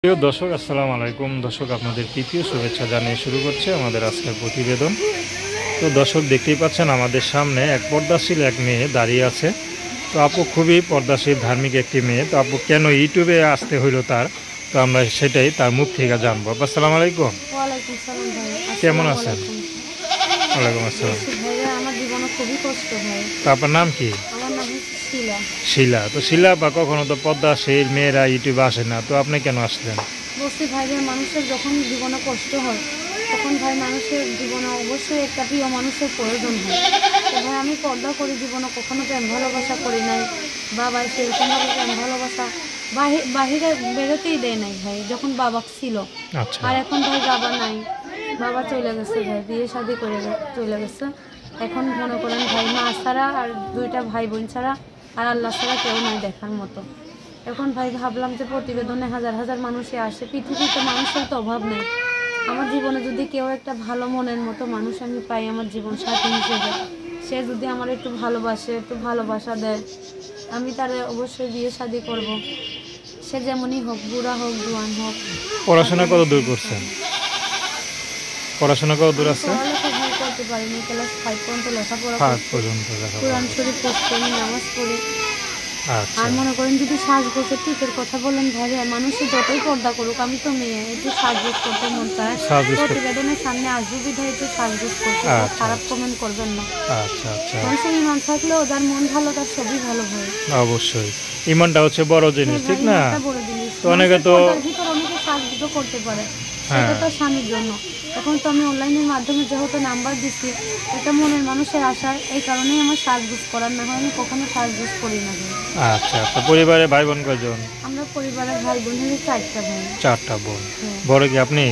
প্রিয় দর্শক, আসসালামু আলাইকুম। দর্শক, আপনাদের তৃতীয় শুভেচ্ছা জানিয়ে শুরু করছে আমাদের আজকের প্রতিবেদন। তো দর্শক, দেখতেই পাচ্ছেন আমাদের সামনে এক পর্দাশীল এক মেয়ে দাঁড়িয়ে আছে। তো আপু খুবই পর্দাশীল ধার্মিক একটি মেয়ে। তো আপু কেন ইউটিউবে আসতে হইলো তার, তো আমরা সেটাই তার মুখ থেকে জানবো। আপু আসসালামু আলাইকুম। ওয়ালাইকুম সালাম ভাই। কেমন আছেন? আলাইকুম। ওয়ালাইকুম আসসালাম। ভাইয়া আমার জীবনে খুবই কষ্ট হয়। তো আপনার নাম কি? আমার নাম হচ্ছে শিলা। শিলা। তো শিলা বা কখনো তো পর্দাশীল মেয়েরা ইউটিউবে আসে না, তো আপনি কেন আসলেন? বলছি ভাই যে মানুষের যখন জীবনে কষ্ট হয় তখন ভাই মানুষের জীবনে অবশ্যই একটা প্রিয় মানুষের প্রয়োজন হয়। তো ভাই আমি পর্দা করি, জীবনে কখনো প্রেম ভালোবাসা করি নাই, বা ভাই সেরকমভাবে প্রেম ভালোবাসা বাহিরে বেরোতেই দেয় নাই ভাই, যখন বাবা ছিল। আচ্ছা। আর এখন ভাই বাবা নাই, বাবা চলে গেছে ভাই, বিয়ে শাদি করে চলে গেছে। এখন মনে করেন ভাই মা ছাড়া আর দুইটা ভাই বোন ছাড়া আর আল্লাহ ছাড়া কেউ নাই দেখার মতো। এখন ভাই ভাবলাম যে প্রতিবেদনে হাজার হাজার মানুষই আসে, পৃথিবীতে মানুষের তো অভাব নেই। আমার জীবনে যদি কেউ একটা ভালো মনের মতো মানুষ আমি পাই আমার জীবন সাথী হিসেবে, সে যদি আমার একটু ভালোবাসে, একটু ভালোবাসা দেয়, আমি তারে অবশ্যই বিয়ে শাদি করব। সে যেমনই হোক, বুড়া হোক, জোয়ান হোক। পড়াশোনা কত দূর করছেন? পড়াশোনা কত দূর আছে? পড়ালেখা করতে পারিনি, ক্লাস 5 পর্যন্ত লেখাপড়া 5 করছি। পর্যন্ত কোরআন শরীফ পড়ছি, আমি নামাজ পড়ি। আচ্ছা। আর মনে করেন যদি সাজগোজের টিকের কথা বলেন ভাই, মানুষের যতই পর্দা করুক, আমি তো মেয়ে, একটু সাজগোজ করতে মন চায়। প্রতিবেদনের সামনে আসবো বিধায় একটু সাজগোজ করতে, খারাপ কমেন্ট করবেন না। আচ্ছা আচ্ছা। মানুষের ইমান থাকলেও যার মন ভালো তার সবই ভালো হয়। অবশ্যই ইমানটা হচ্ছে বড় জিনিস, ঠিক না? তো অনেকে তো অনেকে সাজগোজ করতে পারে, সেটা তো স্বামীর জন্য। এখন তো আমি অনলাইনের মাধ্যমে যেহেতু নাম্বার দিচ্ছি, এটা মনের মানুষের আশা, এই কারণেই আমার সাজগোজ করার, না হয় আমি কখনো সাজগোজ করি না। আচ্ছা। তো পরিবারে ভাই বোন কয়জন? আমরা পরিবারের ভাই বোনের 4টা ভাই। 4টা বোন। বড় কি আপনি?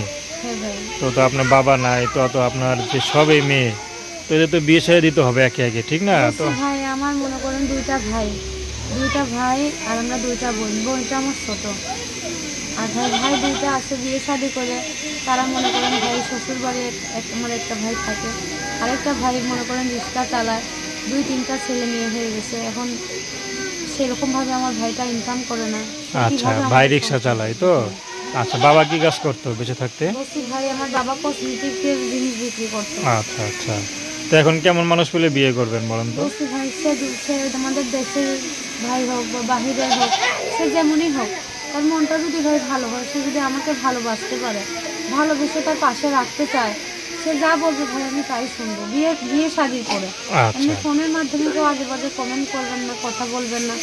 হ্যাঁ ভাই। তো আপনার বাবা নাই, তো আপনার যে সবই মেয়ে, তো এদের তো বিয়ে ছেড়ে দিতে হবে একে একে, ঠিক না? তো ভাই আমার মনে করেন দুইটা ভাই আর আমরা 2টা বোন। বোনটা আমার ছোট, আর ভাই 2টা আছে বিয়ে শাদি করে। তারা মনে করেন ভাই শ্বশুর বাড়ি, আমার একটা ভাই থাকে, আরেকটা ভাই মনে করেন রিক্সা চালায়, 2-3টা ছেলে মেয়ে হয়ে গেছে। এখন সেরকমভাবে আমার ভাইটা ইনকাম করে না। আচ্ছা, ভাই রিক্সা চালায় তো? আচ্ছা, বাবা কি কাজ করতো বেঁচে থাকতে? ভাই আমার বাবা কসমেটিকের জিনিস বিক্রি করতো। আচ্ছা আচ্ছা। তো এখন কেমন মানুষ পেলে বিয়ে করবেন বলেন তো? ভাই সে আমাদের দেশের ভাই হোক বা বাহিরে হোক, সে যেমনই হোক, তার মনটা যদি ভাই ভালো হয়, সে যদি আমাকে ভালোবাসতে পারে, ভালোবেসে তার পাশে রাখতে চায়, সে যা বলবে ভাই আমি তাই শুনবো, বিয়ে শাদি করে। এমনি ফোনের মাধ্যমে কেউ আজে বাজে কমেন্ট করবেন না, কথা বলবেন না।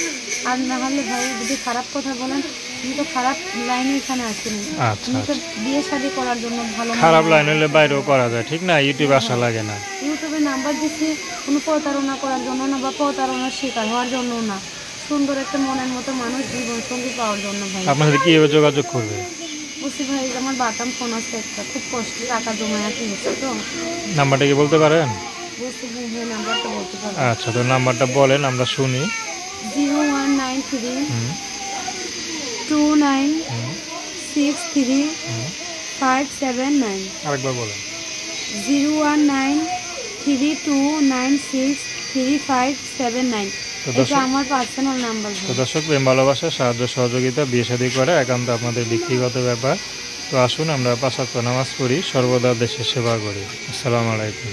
আর না হলে ভাই যদি খারাপ কথা বলেন, আমি তো খারাপ লাইনে এখানে আসিনি, আমি তো বিয়ে শাদি করার জন্য। ভালো খারাপ লাইন হলে বাইরেও করা যায়, ঠিক না? ইউটিউবে আসা লাগে না। ইউটিউবে নাম্বার দিচ্ছি কোনো প্রতারণা করার জন্য না, বা প্রতারণার শিকার হওয়ার জন্য না, সুন্দর একটা মনের মতো মানুষ জীবন সঙ্গী পাওয়ার জন্য। ভাই আপনার সাথে কিভাবে যোগাযোগ করবে? বুঝছি ভাই, আমার বাটাম ফোন আছে একটা, খুব কষ্ট টাকা জমায় কিনেছে, তো নাম্বারটা কি বলতে পারেন? বুঝছি ভাই, নাম্বারটা বলতে পারেন? আচ্ছা, তো নাম্বারটা বলেন, আমরা শুনি। 0193 2963 579। আরেকবার বলেন। 01932963 এটা আমার পার্সোনাল নাম্বার। তো দর্শক, প্রেম ভালোবাসা, সাহায্য সহযোগিতা, বিয়ে শাদী করা একান্ত আপনাদের ব্যক্তিগত ব্যাপার। তো আসুন আমরা 5 ওয়াক্ত নামাজ পড়ি, সর্বদা দেশের সেবা করি। আসসালামু আলাইকুম।